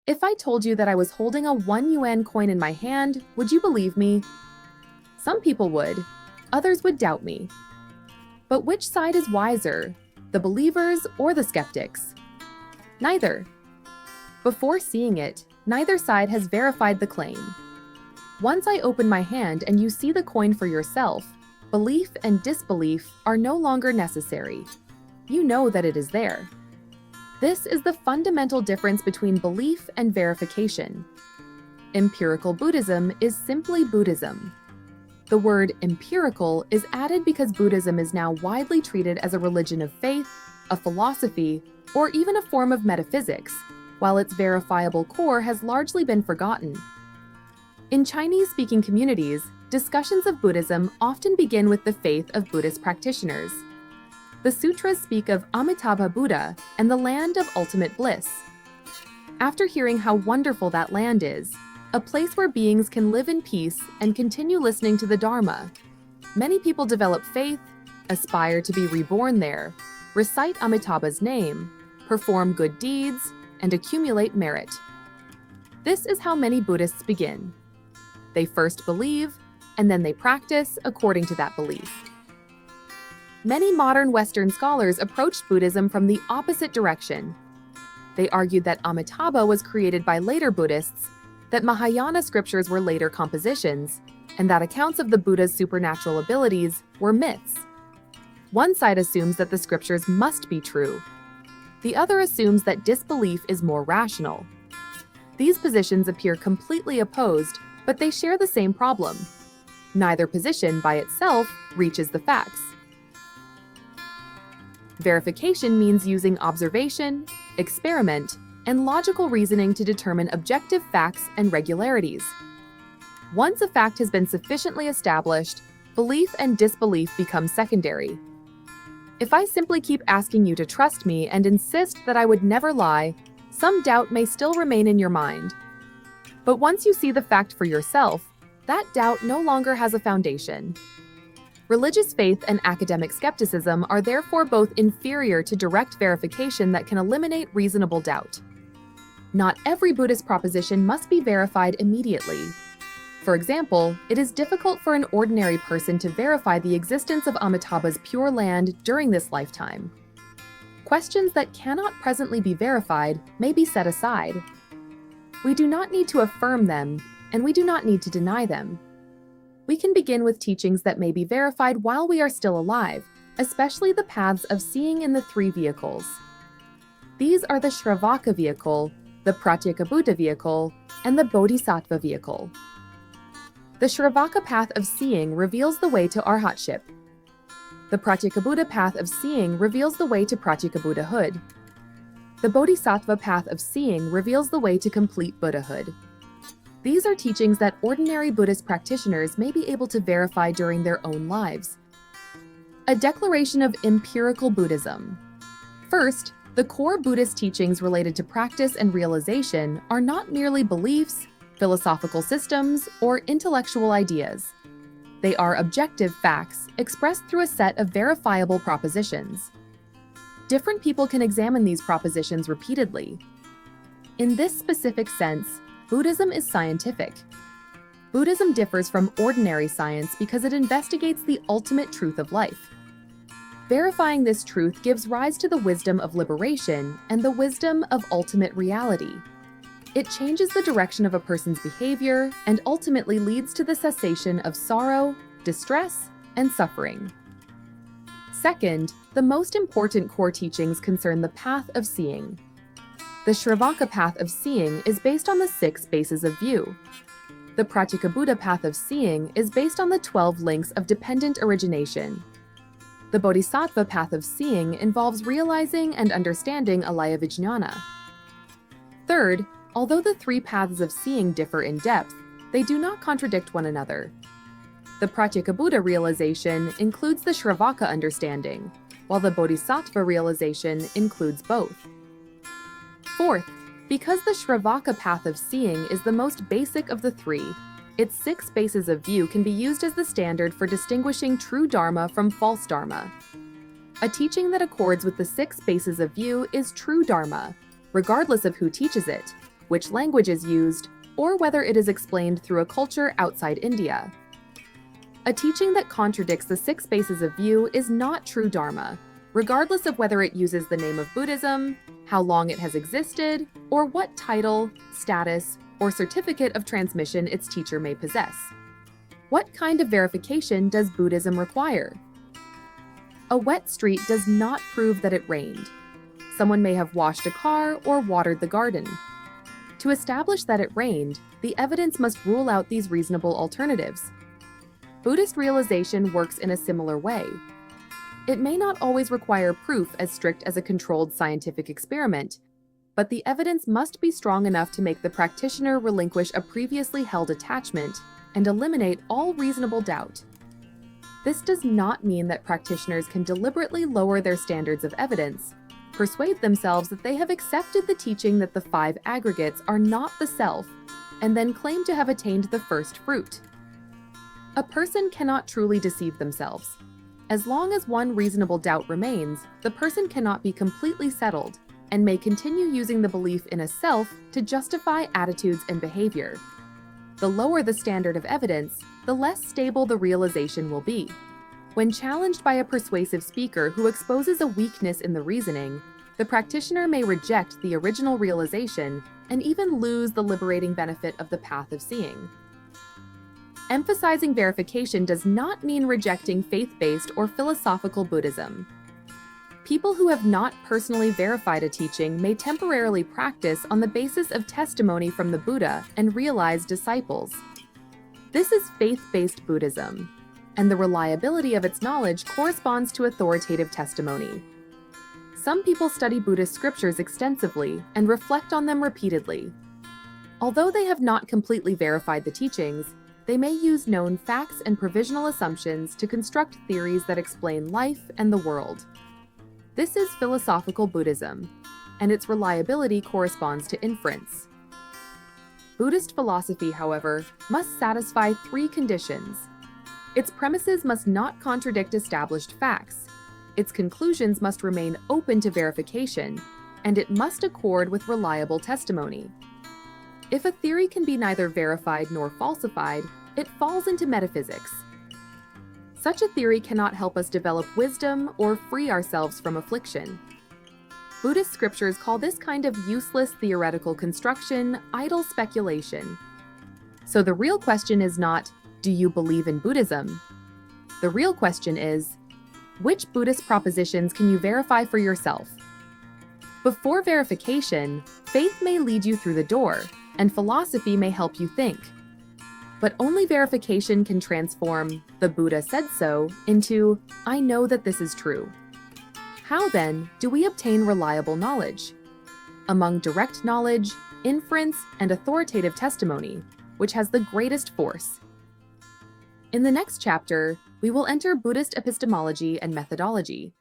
If I told you that I was holding a 1 yuan coin in my hand, would you believe me? Some people would, others would doubt me. But which side is wiser, the believers or the skeptics? Neither. Before seeing it, neither side has verified the claim. Once I open my hand and you see the coin for yourself, belief and disbelief are no longer necessary. You know that it is there. This is the fundamental difference between belief and verification. Empirical Buddhism is simply Buddhism. The word empirical is added because Buddhism is now widely treated as a religion of faith, a philosophy, or even a form of metaphysics, while its verifiable core has largely been forgotten. In Chinese-speaking communities, discussions of Buddhism often begin with the faith of Buddhist practitioners. The sutras speak of Amitabha Buddha and the land of ultimate bliss. After hearing how wonderful that land is, a place where beings can live in peace and continue listening to the Dharma, many people develop faith, aspire to be reborn there, recite Amitabha's name, perform good deeds, and accumulate merit. This is how many Buddhists begin. They first believe, and then they practice according to that belief. Many modern Western scholars approached Buddhism from the opposite direction. They argued that Amitabha was created by later Buddhists, that Mahayana scriptures were later compositions, and that accounts of the Buddha's supernatural abilities were myths. One side assumes that the scriptures must be true. The other assumes that disbelief is more rational. These positions appear completely opposed, but they share the same problem. Neither position by itself reaches the facts. Verification means using observation, experiment, and logical reasoning to determine objective facts and regularities. Once a fact has been sufficiently established, belief and disbelief become secondary. If I simply keep asking you to trust me and insist that I would never lie, some doubt may still remain in your mind. But once you see the fact for yourself, that doubt no longer has a foundation. Religious faith and academic skepticism are therefore both inferior to direct verification that can eliminate reasonable doubt. Not every Buddhist proposition must be verified immediately. For example, it is difficult for an ordinary person to verify the existence of Amitabha's Pure Land during this lifetime. Questions that cannot presently be verified may be set aside. We do not need to affirm them, and we do not need to deny them. We can begin with teachings that may be verified while we are still alive, especially the paths of seeing in the 3 vehicles. These are the Śrāvaka Vehicle, the Pratyekabuddha Vehicle, and the Bodhisattva Vehicle. The Śrāvaka path of seeing reveals the way to arhatship. The Pratyekabuddha path of seeing reveals the way to Pratyekabuddhahood. The Bodhisattva path of seeing reveals the way to complete Buddhahood. These are teachings that ordinary Buddhist practitioners may be able to verify during their own lives. A declaration of empirical Buddhism. First, the core Buddhist teachings related to practice and realization are not merely beliefs, philosophical systems, or intellectual ideas. They are objective facts expressed through a set of verifiable propositions. Different people can examine these propositions repeatedly. In this specific sense, Buddhism is scientific. Buddhism differs from ordinary science because it investigates the ultimate truth of life. Verifying this truth gives rise to the wisdom of liberation and the wisdom of ultimate reality. It changes the direction of a person's behavior and ultimately leads to the cessation of sorrow, distress, and suffering. Second, the most important core teachings concern the path of seeing. The Śrāvaka path of seeing is based on the 6 bases of view. The Pratyekabuddha path of seeing is based on the 12 links of dependent origination. The Bodhisattva path of seeing involves realizing and understanding alaya vijñāna. Third, although the 3 paths of seeing differ in depth, they do not contradict one another. The Pratyekabuddha realization includes the Śrāvaka understanding, while the Bodhisattva realization includes both. Fourth, because the Śrāvaka path of seeing is the most basic of the 3, its 6 bases of view can be used as the standard for distinguishing true Dharma from false Dharma. A teaching that accords with the 6 bases of view is true Dharma, regardless of who teaches it, which language is used, or whether it is explained through a culture outside India. A teaching that contradicts the six bases of view is not true Dharma, regardless of whether it uses the name of Buddhism, how long it has existed, or what title, status, or certificate of transmission its teacher may possess. What kind of verification does Buddhism require? A wet street does not prove that it rained. Someone may have washed a car or watered the garden. To establish that it rained, the evidence must rule out these reasonable alternatives. Buddhist realization works in a similar way. It may not always require proof as strict as a controlled scientific experiment, but the evidence must be strong enough to make the practitioner relinquish a previously held attachment and eliminate all reasonable doubt. This does not mean that practitioners can deliberately lower their standards of evidence, persuade themselves that they have accepted the teaching that the five aggregates are not the self, and then claim to have attained the first fruit. A person cannot truly deceive themselves. As long as one reasonable doubt remains, the person cannot be completely settled and may continue using the belief in a self to justify attitudes and behavior. The lower the standard of evidence, the less stable the realization will be. When challenged by a persuasive speaker who exposes a weakness in the reasoning, the practitioner may reject the original realization and even lose the liberating benefit of the path of seeing. Emphasizing verification does not mean rejecting faith-based or philosophical Buddhism. People who have not personally verified a teaching may temporarily practice on the basis of testimony from the Buddha and realized disciples. This is faith-based Buddhism, and the reliability of its knowledge corresponds to authoritative testimony. Some people study Buddhist scriptures extensively and reflect on them repeatedly. Although they have not completely verified the teachings, they may use known facts and provisional assumptions to construct theories that explain life and the world. This is philosophical Buddhism, and its reliability corresponds to inference. Buddhist philosophy, however, must satisfy three conditions. Its premises must not contradict established facts, its conclusions must remain open to verification, and it must accord with reliable testimony. If a theory can be neither verified nor falsified, it falls into metaphysics. Such a theory cannot help us develop wisdom or free ourselves from affliction. Buddhist scriptures call this kind of useless theoretical construction idle speculation. So the real question is not, do you believe in Buddhism? The real question is, which Buddhist propositions can you verify for yourself? Before verification, faith may lead you through the door, and philosophy may help you think. But only verification can transform "the Buddha said so" into "I know that this is true." How, then, do we obtain reliable knowledge? Among direct knowledge, inference, and authoritative testimony, which has the greatest force? In the next chapter, we will enter Buddhist epistemology and methodology.